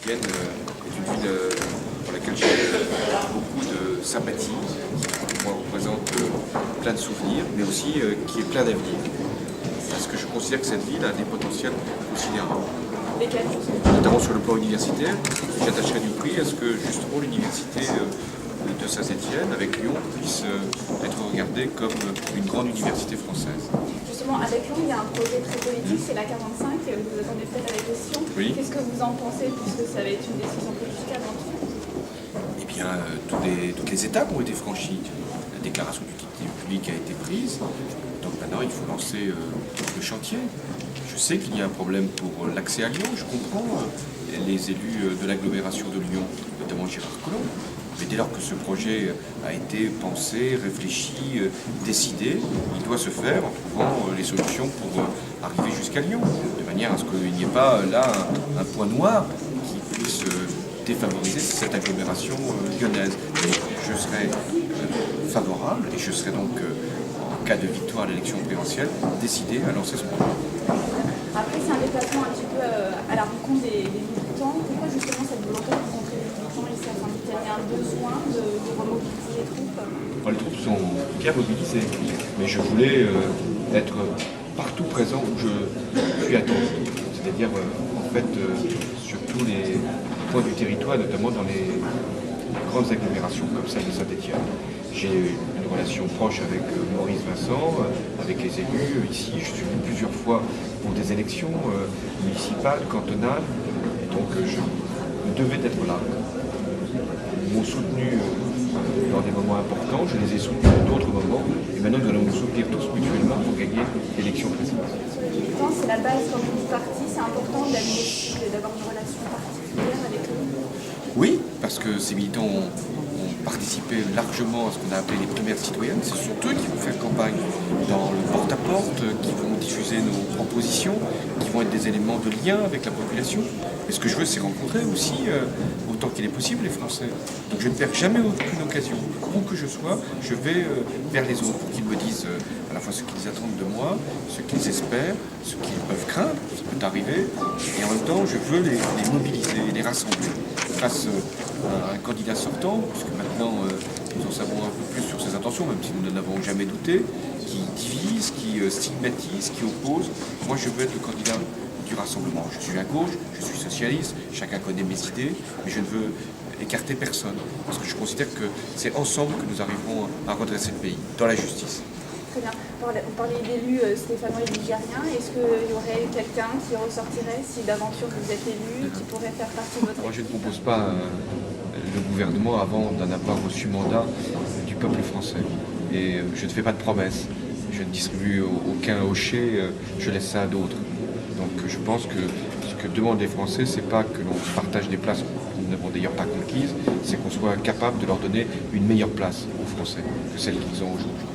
Saint-Étienne est une ville pour laquelle j'ai beaucoup de sympathie, qui pour moi représente plein de souvenirs, mais aussi qui est plein d'avenir. Parce que je considère que cette ville a des potentiels considérables. Lesquels? Notamment sur le plan universitaire, j'attacherai du prix à ce que justement l'université de Saint-Étienne, avec Lyon, puisse être regardée comme une grande université française. Justement, avec Lyon, il y a un projet très politique, c'est la 45, vous attendez peut-être à la question. Oui. Qu'est-ce que vous en pensez, puisque ça va être une décision politique avant tout? Eh bien, toutes les étapes ont été franchies. La déclaration d'utilité publique a été prise. Donc maintenant, il faut lancer le chantier. Je sais qu'il y a un problème pour l'accès à Lyon. Je comprends les élus de l'agglomération de Lyon, notamment Gérard Collomb. Mais dès lors que ce projet a été pensé, réfléchi, décidé, il doit se faire en trouvant les solutions pour arriver jusqu'à Lyon, de manière à ce qu'il n'y ait pas là un point noir qui puisse défavoriser cette agglomération lyonnaise. Mais je serai favorable et je serai donc, en cas de victoire à l'élection présidentielle, décidé à lancer ce projet. Après, c'est un déplacement un petit peu à la rencontre des militants. Pourquoi justement cette volonté de rencontrer les militants ici à Saint-Étienne? Il y a un besoin de remobiliser les troupes? Les troupes sont bien mobilisées, mais je voulais être partout présent où je suis attendu. C'est-à-dire, sur tous les points du territoire, notamment dans les grandes agglomérations comme celle de Saint-Étienne. J'ai une relation proche avec Maurice Vincent, avec les élus ici. Je suis venu plusieurs fois pour des élections municipales, cantonales, et donc je devais être là. Ils m'ont soutenu dans des moments importants, je les ai soutenus dans d'autres moments, et maintenant nous allons nous soutenir tous mutuellement pour gagner l'élection présidentielle. Sur les militants, c'est la base comme du parti, c'est important d'avoir une relation particulière avec eux. Oui, parce que ces militants ont participé largement à ce qu'on a appelé les primaires citoyennes. Ce sont eux qui vont faire campagne dans le porte-à-porte, qui vont diffuser nos propositions, qui vont être des éléments de lien avec la population. Et ce que je veux, c'est rencontrer aussi, autant qu'il est possible, les Français. Donc je ne perds jamais aucune occasion. Où que je sois, je vais vers les autres pour qu'ils me disent à la fois ce qu'ils attendent de moi, ce qu'ils espèrent, ce qu'ils peuvent craindre, ça peut arriver. Et en même temps, je veux les mobiliser, les rassembler face à un candidat sortant, puisque maintenant nous en savons un peu plus sur ses intentions, même si nous n'en avons jamais douté, qui divise, qui stigmatise, qui oppose. Moi, je veux être le candidat du rassemblement. Je suis à gauche, je suis socialiste, chacun connaît mes idées, mais je ne veux écarter personne, parce que je considère que c'est ensemble que nous arriverons à redresser le pays, dans la justice. Très bien. Vous parlez d'élus stéphanois et ligériens. Est-ce qu'il y aurait quelqu'un qui ressortirait si d'aventure vous êtes élu, qui pourrait faire partie de votre équipe? Moi, je ne propose pas le gouvernement avant d'en avoir reçu mandat du peuple français. Et je ne fais pas de promesses. Je ne distribue aucun hocher, je laisse ça à d'autres. Donc je pense que ce que demandent les Français, c'est pas que l'on partage des places que nous n'avons d'ailleurs pas conquises, c'est qu'on soit capable de leur donner une meilleure place aux Français que celle qu'ils ont aujourd'hui.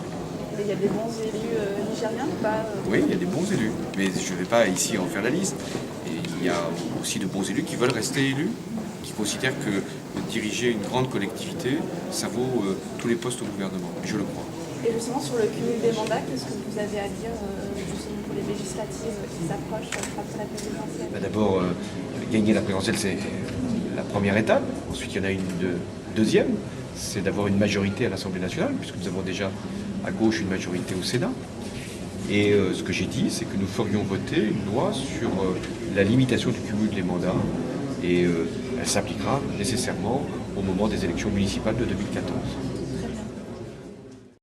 Il y a des bons élus nigériens ou pas? Oui, il y a des bons élus, mais je ne vais pas ici en faire la liste. Et il y a aussi de bons élus qui veulent rester élus, qui considèrent que diriger une grande collectivité, ça vaut tous les postes au gouvernement. Et je le crois. Et justement, sur le cumul des mandats, qu'est-ce que vous avez à dire justement pour les législatives qui s'approchent après la présidentielle? D'abord, gagner la présidentielle, c'est la première étape. Ensuite, il y en a une deuxième, c'est d'avoir une majorité à l'Assemblée nationale, puisque nous avons déjà à gauche une majorité au Sénat. Et ce que j'ai dit, c'est que nous ferions voter une loi sur la limitation du cumul des mandats. Et elle s'appliquera nécessairement au moment des élections municipales de 2014.